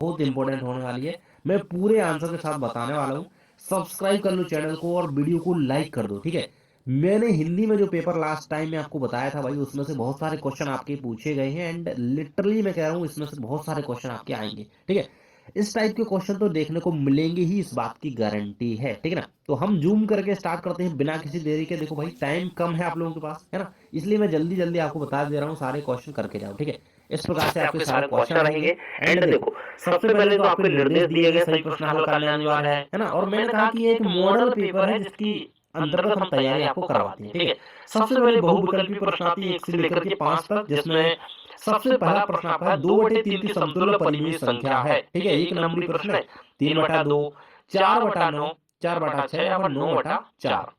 बहुत इंपॉर्टेंट होने वाली है। मैं पूरे आंसर के साथ बताने वाला हूँ। सब्सक्राइब कर लो चैनल को और वीडियो को लाइक कर दो, ठीक है। मैंने हिंदी में जो पेपर लास्ट टाइम में आपको बताया था भाई, उसमें से बहुत सारे क्वेश्चन आपके पूछे गए हैं एंड लिटरली मैं कह रहा हूँ इसमें से बहुत सारे क्वेश्चन आपके आएंगे, ठीक है। इस टाइप के क्वेश्चन तो देखने को मिलेंगे ही, इस बात की गारंटी है, ठीक है ना। तो हम जूम करके स्टार्ट करते हैं बिना किसी देरी के। देखो भाई टाइम कम है आप लोगों के पास, है ना, इसलिए मैं जल्दी जल्दी आपको बता दे रहा हूँ, सारे क्वेश्चन करके जाओ, ठीक है। इस प्रकार से आपके सारे क्वेश्चन रहेंगे। एंड देखो, सबसे पहले तो आपके निर्देश दिए गए, सही प्रश्न हल करना अनिवार्य है ना। और मैंने कहा कि ये एक मॉडल पेपर है जिसकी अंतर्गत हम तैयारी आपको करवाते हैं, ठीक है। सबसे पहले बहुविकल्पीय प्रश्न आती है 1 से लेकर के 5 तक, जिसमें सबसे पहला प्रश्न आपका है 2/3 की समतुल्य परिमेय संख्या है, ठीक है। एक नंबरी प्रश्न है। 3/2, 4/9, 4/6 या फिर 9/4।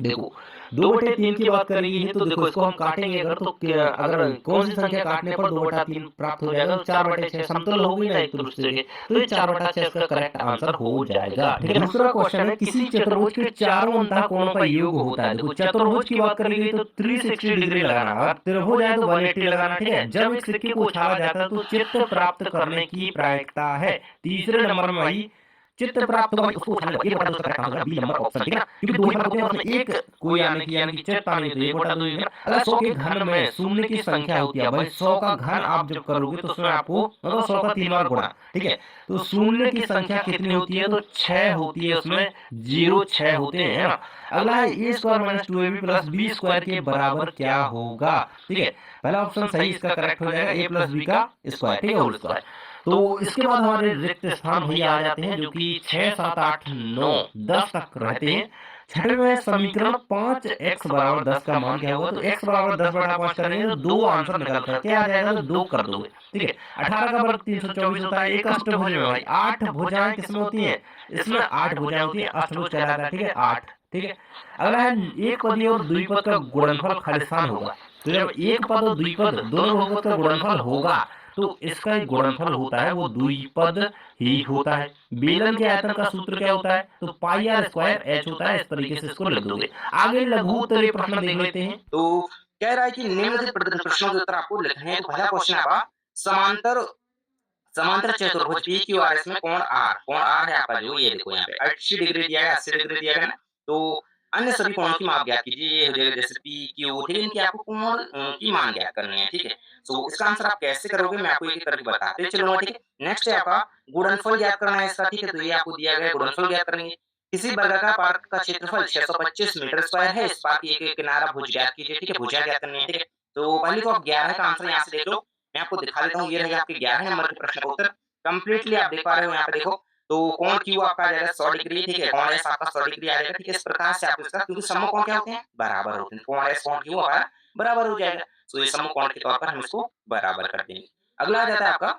देखो, 2/3 की बात करेंगे है तो देखो इसको हम काटेंगे अगर, तो अगर कौन सी संख्या काटने पर 2/3 प्राप्त हो जाएगा, तो 4/6 समतुल्य होगी ना एक दूसरे के, तो ये 4/6 इसका करेक्ट आंसर हो जाएगा, ठीक है। दूसरा क्वेश्चन है, किसी चतुर्भुज के चारों अंतः कोणों का योग होता है। देखो चतुर्भुज की बात करी गई तो 360 डिग्री लगाना, अगर त्रिभुज है तो 180 लगाना, ठीक है। जब एक सिक्के को उछाला जाता है तो चित्त प्राप्त करने की प्रायिकता है। तीसरे नंबर में भाई चित्त प्राप्त होगा, उसको उठाने का 1/2 उसका करेक्ट आंसर है, बी नंबर ऑप्शन, ठीक है ना। क्योंकि दो ही फलक होते हैं और उसमें एक कोई आने की यानी कि चित्त आने की तो 1/2 ही है ना। अगर 100 के घन में शून्य की संख्या होती है भाई, 100 का घन आप जब करोगे तो उसमें आपको मतलब 100 का 3 बार गुणा, ठीक है। तो शून्य की संख्या कितनी होती है, तो 6 होती है, उसमें 0 6 होते हैं, है ना। अगला है A square minus 2ab plus B square के बराबर क्या होगा, ठीक है। पहला ऑप्शन सही इसका करेक्ट हो जाएगा, ए प्लस बी का स्क्वायर, ठीक है, होल स्क्वायर। तो इसके बाद हमारे रिक्त स्थान भैया आ जाते हैं, जो कि 6 7 8 9 10 तक रहते हैं। छठवें में समीकरण 5x बराबर 10 का मान क्या होगा, तो x बराबर 10/5 करेंगे तो दो आंसर निकल करके आ जाएगा, तो दो कर दोगे, ठीक है। 18 का वर्ग 324 होता है। एक अष्टभुज में भाई 8 भुजाएं किसमें होती हैं, इसमें 8 भुजाएं होती हैं, अष्टभुज कहलाता है, ठीक है, 8, ठीक है। अगला है एक पदी और द्विपद का गुणनफल खालिस्तान होगा। तो जब एक पद और द्विपद दोनों बहुपद का गुणनफल होगा, तो इसका एक गुणनफल होता है वो द्विपद ही होता है। बेलन के आयतन का सूत्र क्या होता है, तो पाई आर स्क्वायर एच होता है। इस तरीके से इसको लिख दोगे। आगे लघु उत्तरीय प्रश्न देख लेते हैं। तो कह रहा है कि निम्नलिखित प्रश्नों के उत्तर आपको लिखने हैं। तो पहला क्वेश्चन आपका, समांतर समांतर चतुर्भुज पी क्यू आर एस में कोण आर है आपका, जो ये देखो यहाँ पे 80 डिग्री दिया है, 80 डिग्री दिया है ना। तो अन्य सभी कोणों की माप ज्ञात कीजिए। ये हो जाएगा जैसे पी क्यू, ठीक है। इनकी आपको कोण की मान ज्ञात करनी है, ठीक है। तो इसका आंसर आप कैसे करोगे मैं आपको एक करके बताते चलूंगा, ठीक है। नेक्स्ट है आपका गुणनफल ज्ञात करना है इसका, ठीक है। तो ये आपको दिया गया है, गुणनफल ज्ञात करेंगे। किसी वर्गाकार पार्क का क्षेत्रफल 625 मीटर स्क्वायर है। इस पार्क की एक किनारा भुज ज्ञात कीजिए, ठीक है। भुजा ज्ञात करनी है, ठीक है। तो पहले तो आप 11 का आंसर यहाँ से देख लो, मैं आपको दिखा देता हूँ। ये रहेगा आपके 11 नंबर के प्रश्न का उत्तर। कंप्लीटली आप देख पा रहे हो यहाँ पे, देखो। तो कोण क्यू आपका आ जाएगा 100 डिग्री, ठीक है। कोण एस आपका 100 डिग्री आ जाएगा, ठीक है। इस प्रकार से आप इसका, क्योंकि समकोण कोण क्या होते हैं, बराबर होते हैं। कोण एस कोण क्यू हमारा बराबर हो जाएगा। तो ये समकोण के तौर पर हम इसको बराबर कर देंगे। अगला आ जाता है आपका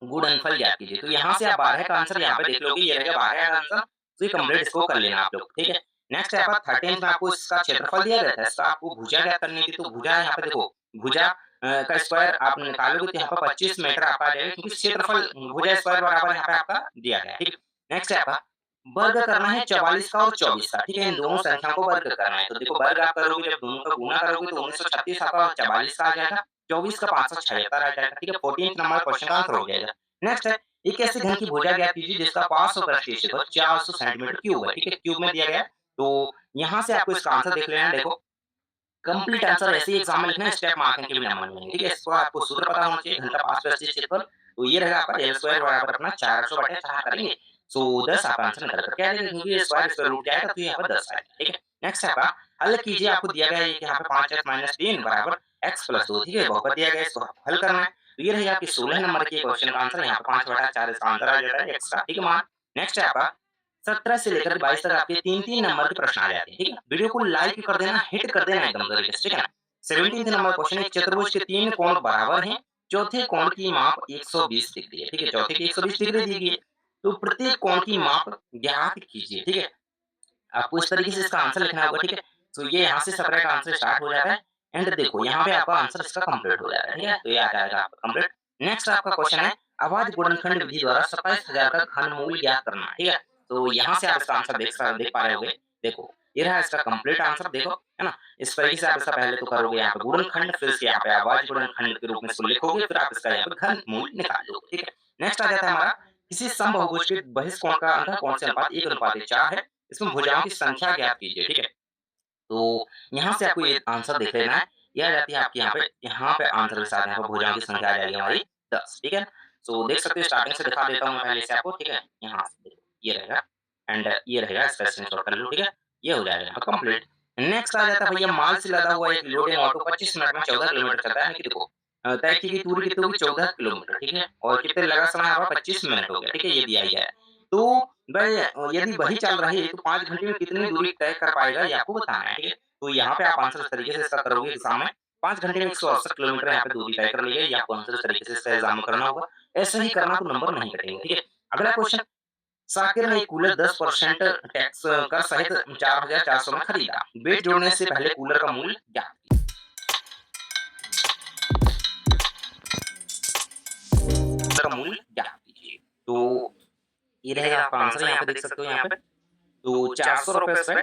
गुणनफल ज्ञात कीजिए। तो यहाँ से आप 12 का आंसर यहाँ पे देख लोगे, ये रहेगा 12 का आंसर। तो ये कंप्लीट इसको कर लेना आप लोग, ठीक है। नेक्स्ट है आपका 13th में आपको इसका क्षेत्रफल दिया गया था, इसका आपको भुजा ज्ञात करनी थी। तो भुजा यहाँ पे देखो, भुजा का स्क्वायर आप निकालोगे तो यहाँ पर 25 मीटर आपका आ जाएगा, क्योंकि क्षेत्रफल भुजा स्क्वायर बराबर यहाँ पे आपका दिया गया है, ठीक है। नेक्स्ट है आपका वर्ग करना है 44 का और 24 का, ठीक है। इन दोनों संख्याओं को वर्ग करना है। तो देखो वर्ग आप करोगे, जब दोनों का गुणा करोगे तो 1936 आपका 44 का आ जाएगा, 24 का 576 आ जाएगा, ठीक है। 14th नंबर क्वेश्चन का आंसर हो जाएगा। नेक्स्ट है एक ऐसे घन की भुजा ज्ञात कीजिए जिसका 500 पृष्ठीय क्षेत्रफल 400 सेंटीमीटर क्यूब है, ठीक है। क्यूब में दिया गया है। तो यहाँ से आपको इसका आंसर देख लेना है। देखो कंप्लीट आंसर ऐसे ही एग्जाम में लिखना है, स्टेप मार्किंग के बिना मान लेंगे, ठीक है। इसको आपको सूत्र पता होना चाहिए, घन का 5 पृष्ठीय क्षेत्रफल। तो ये रहेगा आपका एल स्क्वायर बराबर अपना 400/4 करेंगे। सो 10 आपका आंसर निकल कर क्या आएगा, क्योंकि ये स्क्वायर रूट क्या आएगा, तो यहाँ पर 10 आएगा, ठीक है। नेक्स्ट आपका हल कीजिए। आपको दिया गया है कि यहाँ पे 5x - 3 बराबर x+2, ठीक है। बहुपद दिया गया है, इसको आपको हल करना है। तो ये रहेगा आपकी 16 नंबर के क्वेश्चन का आंसर। यहाँ पे 5/4 इसका आंसर आ जाता है, x का, ठीक है मान। नेक्स्ट है आपका 17 से लेकर 22 तक आपके 3-3 नंबर के प्रश्न आ जाते हैं, ठीक है। वीडियो को लाइक कर देना, हिट कर देना एकदम जल्दी से, ठीक है ना। 17th नंबर क्वेश्चन है, चतुर्भुज के 3 कोण बराबर हैं, चौथे कोण की माप 120 डिग्री है, ठीक है। चौथे की 120 डिग्री दी गई है। तो प्रत्येक कोण की माप ज्ञात कीजिए, ठीक है। आपको इस तरीके से इसका आंसर लिखना होगा, ठीक है। तो ये यहाँ से सेपरेट आंसर स्टार्ट हो जाता है। एंड देखो यहाँ पे आपका आंसर इसका कंप्लीट हो जाता है, ठीक है। तो ये आ जाएगा आपका कंप्लीट। नेक्स्ट आपका क्वेश्चन है अभाज्य गुणनखंड विधि द्वारा 27,000 का घनमूल ज्ञात करना, ठीक है। तो यहाँ से आप इसका आंसर देख पा रहे होंगे। देखो ये रहा इसका कंप्लीट आंसर, देखो, है ना। इस तरीके से आप इसका पहले तो करोगे यहाँ पे गुणनखंड, फिर इसके यहाँ पे अभाज्य गुणनखंड के रूप में इसको लिखोगे, फिर आप इसका यहाँ पे घनमूल निकाल लोगे, ठीक है। नेक्स्ट आ जाता है हमारा किसी समबाहुभुज के बहिष्कोण का अंतःकोण से अनुपात 1:4 है। इसमें भुजाओं की संख्या ज्ञात कीजिए, ठीक है? तो यहाँ से आपको ये आंसर देख लेना है। ये आ जाती है आपकी यहाँ पे आंसर के साथ यहाँ पे भुजाओं की संख्या आ जाएगी हमारी 10, ठीक है? सो देख सकते हो स्टार्टिंग से दिखा देता हूँ मैं पहले से आपको, ठीक है? यहाँ से देखो, ये रहेगा एंड ये रहेगा, इसका स्क्रीनशॉट कर लो, ठीक है? ये हो जाएगा यहाँ पे कंप्लीट। नेक्स्ट आ जाता है भैया माल से लदा हुआ एक लोडिंग ऑटो 25 मिनट में 14 किलोमीटर चलता है, यानी कि देखो तय की गई दूरी कितनी होगी 14 किलोमीटर, ठीक है? और कितने लगा समय यहाँ पर 25 मिनट हो गया, ठीक है? ये दिया गया है। तो भाई यदि वही चल रही है तो 5 घंटे में कितनी दूरी तय कर पाएगा ये आपको बताना है, ठीक है? तो यहाँ पे आप आंसर इस तरीके से इसका करोगे एग्ज़ाम में, 5 घंटे में 168 किलोमीटर यहाँ पे दूरी तय कर ली है, ये आपको आंसर इस तरीके से इसका एग्ज़ाम में करना होगा। ऐसे ही करना तो नंबर नहीं कटेंगे, ठीक है? अगला क्वेश्चन, साकिर ने एक कूलर 10% टैक्स कर सहित 4,400 में खरीदा। बेच जोड़ने से पहले कूलर का मूल्य क्या? कूलर का मूल्य क्या कीजिए? तो ये रहेगा आपका आंसर, यहाँ पे देख सकते हो यहाँ पे। तो ₹400 उसमें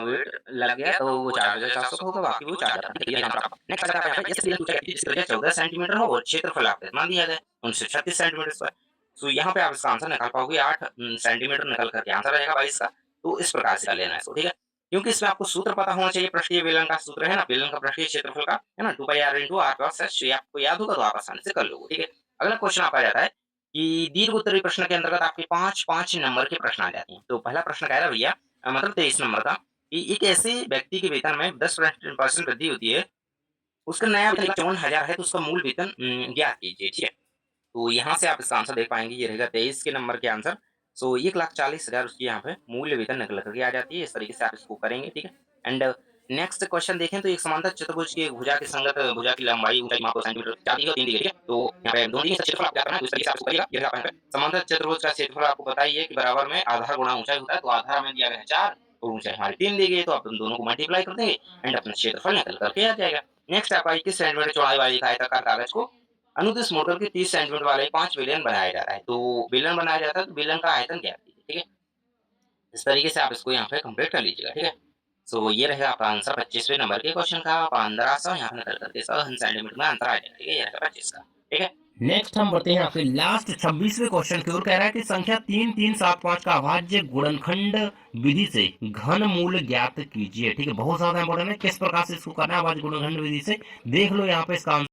वेट लग गया तो वो 4,400 का होगा, बाकी वो 4,000 का। ये आंसर आपका। नेक्स्ट आता है यहाँ पे जैसे पूछा गया जिसकी त्रिज्या 14 सेंटीमीटर हो और क्षेत्रफल आपको इतना दिया गया है 936 सेंटीमीटर स्क्वायर। सो यहाँ पे आप इसका आंसर निकाल पाओगे 8 सेंटीमीटर निकल करके आंसर आ जाएगा 22 का। तो इस प्रकार से कर लेना है इसको, ठीक है? क्योंकि इसमें आपको सूत्र पता होना चाहिए, पृष्ठीय बेलन का सूत्र है ना, बेलन का पृष्ठीय क्षेत्रफल का, है ना? 2 पाई r into r cross h, ये आपको याद होगा तो आप आसानी से कर लोगे, ठीक है? अगला क्वेश्चन आपका आ जाता है कि दीर्घ उत्तरीय प्रश्न के अंतर्गत आपके 5-5 नंबर के प्रश्न आ जाते हैं। तो पहला प्रश्न कह रहा है भैया मतलब 23 नंबर का कि एक ऐसे व्यक्ति के वेतन में 10% वृद्धि होती है, उसका नया वेतन 54,000 है तो उसका मूल वेतन ज्ञात कीजिए, ठीक है? तो यहाँ से आप इसका आंसर देख पाएँगे, ये रहेगा 23 के नंबर के आंसर। सो 1,40,000 उसकी यहाँ पे मूल्य वेतन निकल कर के आ जाती है, इस तरीके से आप इसको करेंगे, ठीक है? एंड नेक्स्ट क्वेश्चन देखें तो एक समांतर चतुर्भुज की भुजा की संगत भुजा की लंबाई, ऊँचाई मापो सेंटीमीटर 4 दी गई और 3 दी गई, ठीक है? तो यहाँ पे दोनों ही क्षेत्रफल आपको क्या करना है, तो इस तरीके से आप इसको करिएगा। ये रहा आपका यहाँ पे समांतर चतुर्भुज का क्षेत्रफल आपको पता ही है कि बराबर में आधार गुणा ऊँचाई होता है, तो आधार हमें दिया गया है 4 और ऊँचाई हमारी 3 दी गई है, तो आप उन दोनों को मल्टीप्लाई कर देंगे एंड अपना क्षेत्रफल निकल कर के आ जाएगा। नेक्स्ट आपका 21 सेंटीमीटर चौड़ाई वाली एक आयताकार कागज को अनुदिश मोटर के 30 सेंटीमीटर वाले 5 बेलन बनाया जा रहा है। तो बेलन बनाया जाता है तो बेलन का आयतन ज्ञात कीजिए, ठीक है? इस तरीके से आप इसको यहाँ पे कंप्लीट कर लीजिएगा, ठीक है? सो ये रहेगा आपका आंसर 25वें नंबर के क्वेश्चन का 1500 यहाँ पे निकल करके 100 सेंटीमीटर में आंसर आ जाएगा, ठीक है? ये रहेगा 25 का, ठीक है? नेक्स्ट हम बढ़ते हैं आपके लास्ट 26वें क्वेश्चन की ओर। कह रहा है कि संख्या 3375 का अभाज्य गुणनखंड विधि से घन मूल ज्ञात कीजिए, ठीक है? बहुत ज्यादा इंपॉर्टेंट है, किस प्रकार से इसको करना है अभाज्य गुणनखंड विधि से, देख लो यहाँ पे इसका